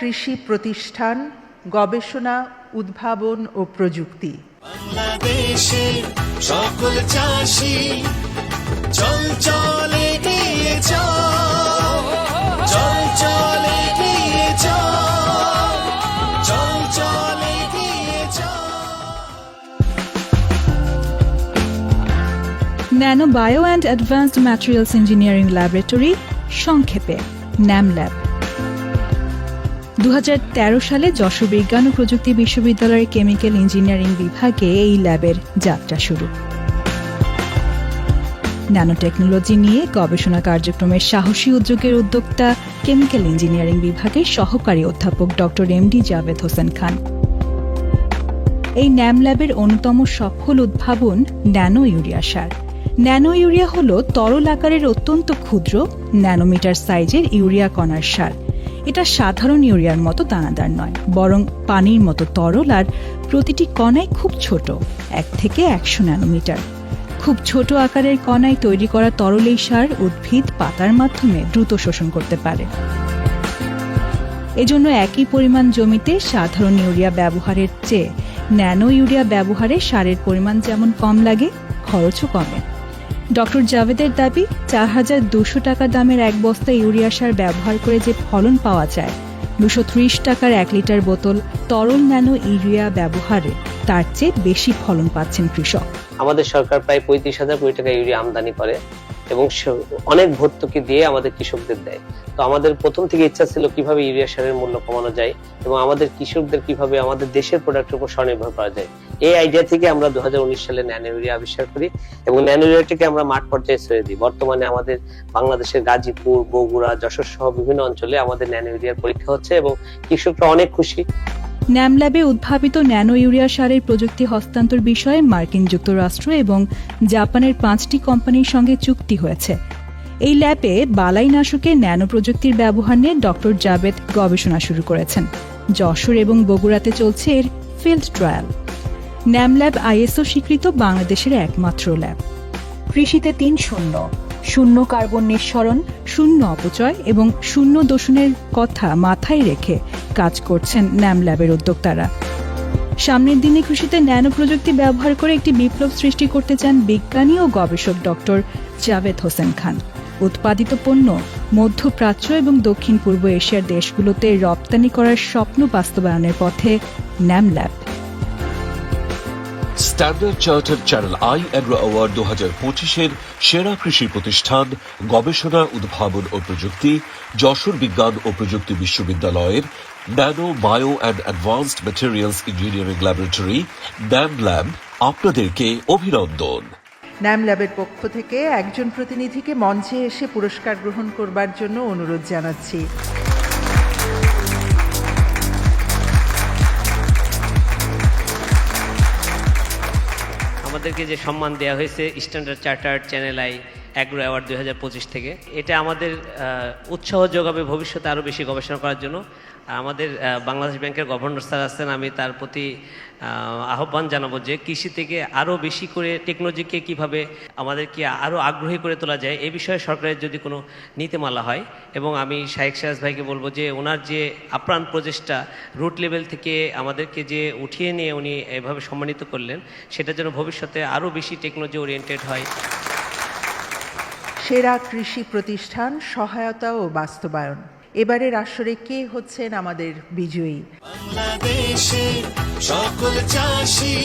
কৃষি প্রতিষ্ঠান, গবেষণা, উদ্ভাবন ও প্রযুক্তি। বাংলাদেশের সকল চাষি চল চল এগিয়ে চল, চল চল এগিয়ে চল, চল চল এগিয়ে চল। Nano bio and advanced materials engineering laboratory, সংক্ষেপে ন্যামল্যাব। 2013 সালে যশোর বিজ্ঞান ও প্রযুক্তি বিশ্ববিদ্যালয়ের কেমিক্যাল ইঞ্জিনিয়ারিং বিভাগে এই ল্যাবের যাত্রা শুরু। ন্যানো টেকনোলজি নিয়ে গবেষণা কার্যক্রমের সাহসী উদ্যোগের উদ্যোক্তা কেমিক্যাল ইঞ্জিনিয়ারিং বিভাগের সহকারী অধ্যাপক ডক্টর এমডি জাভেদ হোসেন খান। এই ন্যাম ল্যাবের অন্যতম সফল উদ্ভাবন ন্যানো ইউরিয়া সার। ন্যানো ইউরিয়া হল তরল আকারের অত্যন্ত ক্ষুদ্র ন্যানোমিটার সাইজের ইউরিয়া কণার সার। এটা সাধারণ ইউরিয়ার মতো দানাদার নয়, বরং পানির মতো তরল, আর প্রতিটি কণাই খুব ছোট, 1 থেকে 100 ন্যানোমিটার। খুব ছোট আকারের কণায় তৈরি করা তরল এই সার উদ্ভিদ পাতার মাধ্যমে দ্রুত শোষণ করতে পারে। এজন্য একই পরিমাণ জমিতে সাধারণ ইউরিয়া ব্যবহারের চেয়ে ন্যানো ইউরিয়া ব্যবহারে সারের পরিমাণ যেমন কম লাগে, খরচও কমে। ডক্টর জাভেদের দাবি, 4200 টাকা দামের 1 বস্তা ইউরিয়া সার ব্যবহার করে যে ফলন পাওয়া যায় 230 টাকার 1 লিটার বোতল তরল ন্যানো ইউরিয়া ব্যবহারে তার চেয়ে বেশি ফলন পাচ্ছেন কৃষক। আমাদের সরকার প্রায় 35,000 কোটি টাকা ইউরিয়া আমদানি করে এবং অনেক ভর্তুকি দিয়ে আমাদের কৃষকদের দেয়। তো আমাদের প্রথম থেকে ইচ্ছা ছিল কিভাবে ইউরিয়া সারের মূল্য কমানো যায় এবং আমাদের কৃষকদের কিভাবে আমাদের দেশের প্রোডাক্টের উপর স্বনির্ভর করা যায়। এই আইডিয়া থেকে আমরা 2019 সালে ন্যানো ইউরিয়া আবিষ্কার করি এবং ন্যানো ইউরিয়াটিকে আমরা মাঠ পর্যায়ে ছেড়ে দিই। বর্তমানে আমাদের বাংলাদেশের গাজীপুর, বগুড়া, যশোর সহ বিভিন্ন অঞ্চলে আমাদের ন্যানো ইউরিয়ার পরীক্ষা হচ্ছে এবং কৃষকরা অনেক খুশি। ন্যামল্যাবে উদ্ভাবিত ন্যানো ইউরিয়া সারের প্রযুক্তি হস্তান্তর বিষয়ে মার্কিন যুক্তরাষ্ট্র এবং জাপানের 5টি কোম্পানির সঙ্গে চুক্তি হয়েছে। এই ল্যাবে বালাইনাশকে ন্যানো প্রযুক্তির ব্যবহার নিয়ে ডক্টর জাভেদ গবেষণা শুরু করেছেন। যশোর এবং বগুড়াতে চলছে এর ফিল্ড ট্রায়াল। ন্যামল্যাব আইএসও স্বীকৃত বাংলাদেশের একমাত্র ল্যাব। কৃষিতে 3 শূন্য: শূন্য কার্বন নিঃসরণ, শূন্য অপচয় এবং শূন্য দূষণের কথা মাথায় রেখে কাজ করছেন ন্যামল্যাবের উদ্যোক্তারা। সামনের দিনে কৃষিতে ন্যানো প্রযুক্তি ব্যবহার করে একটি বিপ্লব সৃষ্টি করতে চান বিজ্ঞানী ও গবেষক ডক্টর জাভেদ হোসেন খান। উৎপাদিত পণ্য মধ্যপ্রাচ্য এবং দক্ষিণ পূর্ব এশিয়ার দেশগুলোতে রপ্তানি করার স্বপ্ন বাস্তবায়নের পথে NAMLab. Standard Chartered Channel i Agro Award 2025-এর সেরা কৃষি প্রতিষ্ঠান, গবেষণা, উদ্ভাবন ও প্রযুক্তি যশোর বিজ্ঞান ও প্রযুক্তি বিশ্ববিদ্যালয়ের nano bio and advanced materials engineering laboratory NAMLab আপনাদেরকে অভিনন্দন। ন্যামল্যাবের পক্ষ থেকে একজন প্রতিনিধিকে মঞ্চে এসে পুরস্কার গ্রহণ করবার জন্য অনুরোধ জানাচ্ছি। আমাদেরকে যে সম্মান দেওয়া হয়েছে standard Chartered Channel i Agro award 2025 থেকে, এটা আমাদের উৎসাহ যোগাবে ভবিষ্যতে আরও বেশি গবেষণা করার জন্য। আমাদের বাংলাদেশ ব্যাংকের গভর্নর স্যার আছেন, আমি তার প্রতি আহ্বান জানাবো যে কৃষি থেকে আরও বেশি করে টেকনোলজিকে কিভাবে আমাদেরকে আরও আগ্রহী করে তোলা যায় এই বিষয়ে সরকারের যদি কোনো নীতিমালা হয়। এবং আমি শাহেক সিরাজ ভাইকে বলবো যে ওনার যে আপ্রাণ প্রচেষ্টা রুট লেভেল থেকে আমাদেরকে যে উঠিয়ে নিয়ে উনি এভাবে সম্মানিত করলেন, সেটা যেন ভবিষ্যতে আরও বেশি টেকনোলজি ওরিয়েন্টেড হয়। সেরা কৃষি প্রতিষ্ঠান, সহায়তা ও বাস্তবায়ন। এবারের আসরে কে হচ্ছেন আমাদের বিজয়ী? বাংলাদেশের সকল চাষি